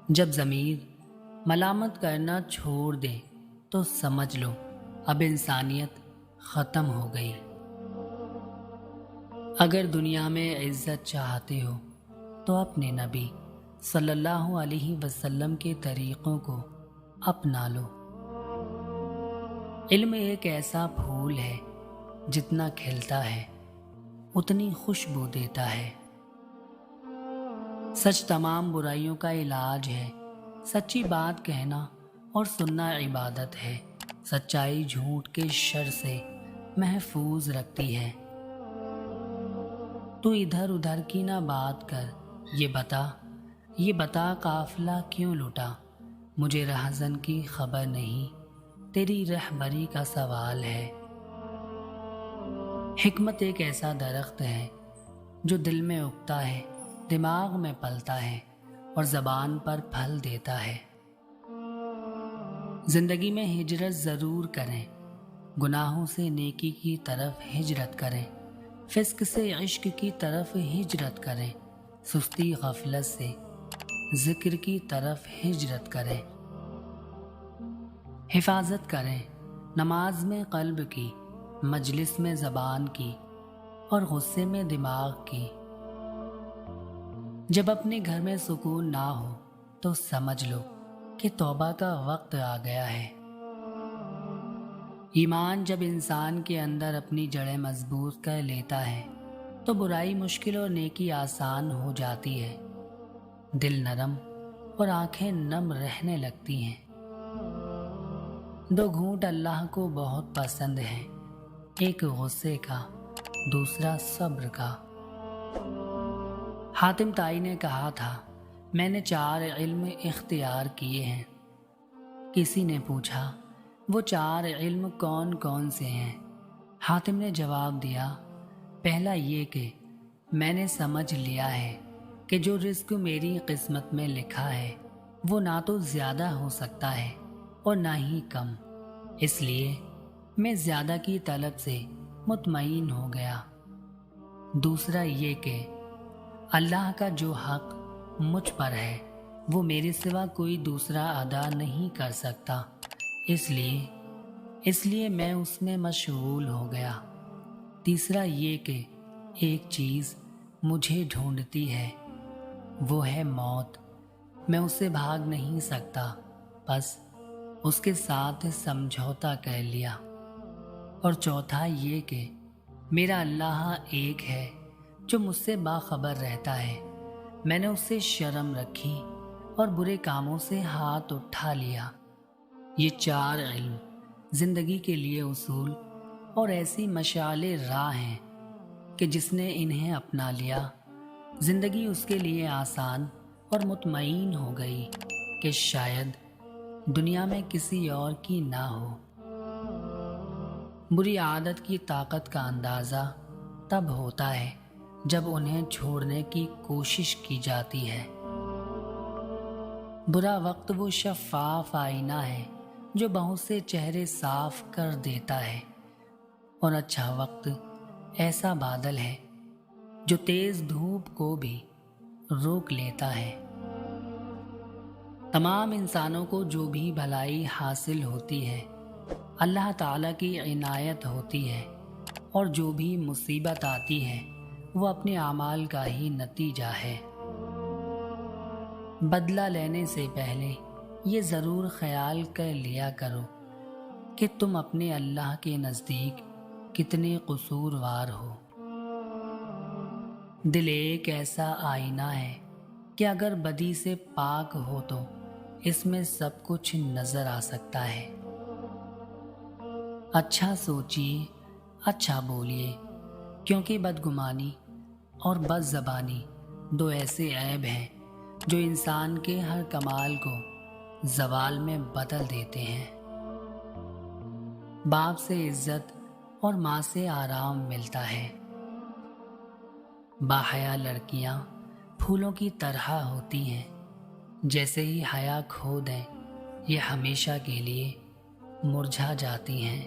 جب ضمیر ملامت کرنا چھوڑ دے تو سمجھ لو اب انسانیت ختم ہو گئی۔ اگر دنیا میں عزت چاہتے ہو تو اپنے نبی صلی اللہ علیہ وسلم کے طریقوں کو اپنا لو۔ علم ایک ایسا پھول ہے، جتنا کھلتا ہے اتنی خوشبو دیتا ہے۔ سچ تمام برائیوں کا علاج ہے، سچی بات کہنا اور سننا عبادت ہے، سچائی جھوٹ کے شر سے محفوظ رکھتی ہے۔ تو ادھر ادھر کی نہ بات کر، یہ بتا قافلہ کیوں لٹا، مجھے رہزن کی خبر نہیں، تیری رہبری کا سوال ہے۔ حکمت ایک ایسا درخت ہے جو دل میں اگتا ہے، دماغ میں پلتا ہے اور زبان پر پھل دیتا ہے۔ زندگی میں ہجرت ضرور کریں، گناہوں سے نیکی کی طرف ہجرت کریں، فسق سے عشق کی طرف ہجرت کریں، سستی غفلت سے ذکر کی طرف ہجرت کریں۔ حفاظت کریں نماز میں قلب کی، مجلس میں زبان کی اور غصے میں دماغ کی۔ جب اپنے گھر میں سکون نہ ہو تو سمجھ لو کہ توبہ کا وقت آ گیا ہے۔ ایمان جب انسان کے اندر اپنی جڑیں مضبوط کر لیتا ہے تو برائی مشکل اور نیکی آسان ہو جاتی ہے، دل نرم اور آنکھیں نم رہنے لگتی ہیں۔ دو گھونٹ اللہ کو بہت پسند ہے، ایک غصے کا، دوسرا صبر کا۔ حاتم طائی نے کہا تھا، میں نے 4 علم اختیار کیے ہیں۔ کسی نے پوچھا وہ 4 علم کون کون سے ہیں؟ حاتم نے جواب دیا، پہلا یہ کہ میں نے سمجھ لیا ہے کہ جو رزق میری قسمت میں لکھا ہے وہ نہ تو زیادہ ہو سکتا ہے اور نہ ہی کم، اس لیے میں زیادہ کی طلب سے مطمئن ہو گیا۔ دوسرا یہ کہ اللہ کا جو حق مجھ پر ہے وہ میرے سوا کوئی دوسرا ادا نہیں کر سکتا، اس لیے میں اس میں مشغول ہو گیا۔ تیسرا یہ کہ ایک چیز مجھے ڈھونڈتی ہے، وہ ہے موت، میں اس سے بھاگ نہیں سکتا، بس اس کے ساتھ سمجھوتا کر لیا۔ اور چوتھا یہ کہ میرا اللہ ایک ہے جو مجھ سے باخبر رہتا ہے، میں نے اس سے شرم رکھی اور برے کاموں سے ہاتھ اٹھا لیا۔ یہ 4 علم زندگی کے لیے اصول اور ایسی مشعل راہ ہیں کہ جس نے انہیں اپنا لیا زندگی اس کے لیے آسان اور مطمئن ہو گئی کہ شاید دنیا میں کسی اور کی نہ ہو۔ بری عادت کی طاقت کا اندازہ تب ہوتا ہے جب انہیں چھوڑنے کی کوشش کی جاتی ہے۔ برا وقت وہ شفاف آئینہ ہے جو بہت سے چہرے صاف کر دیتا ہے، اور اچھا وقت ایسا بادل ہے جو تیز دھوپ کو بھی روک لیتا ہے۔ تمام انسانوں کو جو بھی بھلائی حاصل ہوتی ہے اللہ تعالیٰ کی عنایت ہوتی ہے، اور جو بھی مصیبت آتی ہے وہ اپنے اعمال کا ہی نتیجہ ہے۔ بدلہ لینے سے پہلے یہ ضرور خیال کر لیا کرو کہ تم اپنے اللہ کے نزدیک کتنے قصوروار ہو۔ دل ایک ایسا آئینہ ہے کہ اگر بدی سے پاک ہو تو اس میں سب کچھ نظر آ سکتا ہے۔ اچھا سوچیے، اچھا بولیے، کیونکہ بدگمانی اور بد زبانی 2 ایسے عیب ہیں جو انسان کے ہر کمال کو زوال میں بدل دیتے ہیں۔ باپ سے عزت اور ماں سے آرام ملتا ہے۔ باحیا لڑکیاں پھولوں کی طرح ہوتی ہیں، جیسے ہی حیا کھو دیں یہ ہمیشہ کے لیے مرجھا جاتی ہیں۔